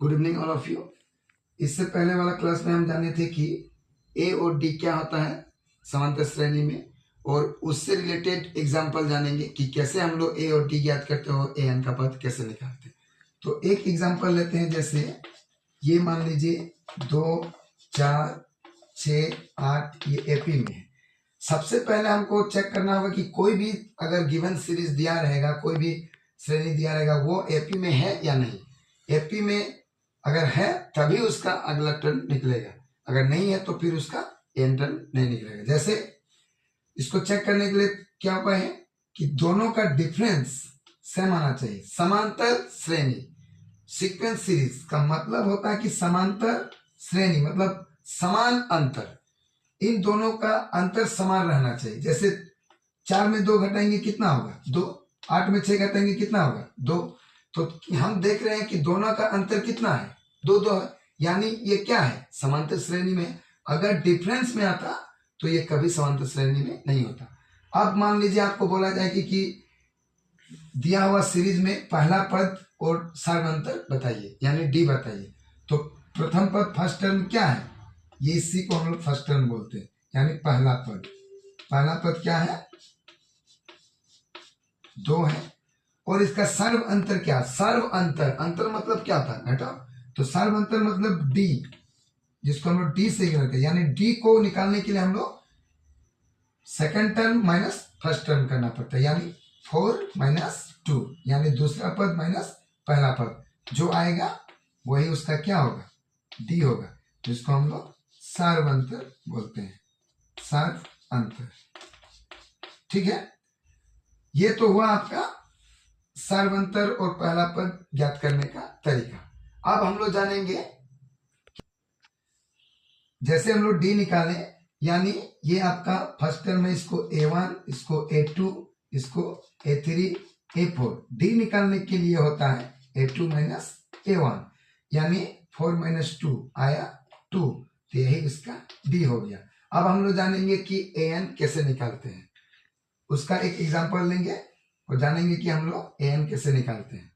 Good evening all of you. इससे पहले वाला क्लास में हम जाने थे कि ए और डी क्या होता है समांतर श्रेणी में, और उससे रिलेटेड एग्जाम्पल जानेंगे कि कैसे हम लोग ए और डी ज्ञात करते हो, ए एन का पद कैसे निकालते हैं। तो एक एग्जाम्पल लेते हैं, जैसे ये मान लीजिए 2, 4, 6, 8 ये एपी में है। सबसे पहले हमको चेक करना होगा कि कोई भी अगर गिवन सीरीज दिया रहेगा, कोई भी श्रेणी दिया रहेगा, वो एपी में है या नहीं। एपी में अगर है तभी उसका अगला टर्म निकलेगा, अगर नहीं है तो फिर उसका एन टर्म नहीं निकलेगा। जैसे इसको चेक करने के लिए क्या उपाय है कि दोनों का डिफरेंस सेम आना चाहिए। समांतर श्रेणी, सीक्वेंस सीरीज का मतलब होता है कि समांतर श्रेणी मतलब समान अंतर, इन दोनों का अंतर समान रहना चाहिए। जैसे 4 में 2 घटाएंगे कितना होगा 2, 8 में 6 घटाएंगे कितना होगा 2। तो हम देख रहे हैं कि दोनों का अंतर कितना है 2 है, यानी ये क्या है समांतर श्रेणी में। अगर डिफरेंस में आता तो ये कभी समांतर श्रेणी में नहीं होता। अब मान लीजिए आपको बोला जाए कि दिया हुआ सीरीज में पहला पद और सर्वांतर बताइए, यानी डी बताइए। तो प्रथम पद फर्स्ट टर्म क्या है, ये इसी को हम लोग फर्स्ट टर्म बोलते हैं, यानी पहला पद। पहला पद क्या है 2 है, और इसका सर्व अंतर क्या, सर्व अंतर, अंतर मतलब क्या था घटाओ, तो सर्व अंतर मतलब डी, जिसको हम लोग डी से करते हैं। यानी डी को निकालने के लिए हम लोग second term minus first term करना पड़ता है, यानी 4 - 2, यानी दूसरा पद माइनस पहला पद, जो आएगा वही उसका क्या होगा डी होगा, जिसको हम लोग सर्व अंतर बोलते हैं, सर्व अंतर। ठीक है, ये तो हुआ आपका सर्वांतर और पहला पद ज्ञात करने का तरीका। अब हम लोग जानेंगे, जैसे हम लोग डी निकालें, यानी ये आपका फर्स्ट टर्म है, इसको A1, इसको A2, इसको A3, A4। डी निकालने के लिए होता है A2 - A1, यानी 4 - 2 आया 2, तो यही इसका डी हो गया। अब हम लोग जानेंगे कि AN कैसे निकालते हैं, उसका एक एग्जांपल लेंगे और जानेंगे कि हम लोग AN कैसे निकालते हैं।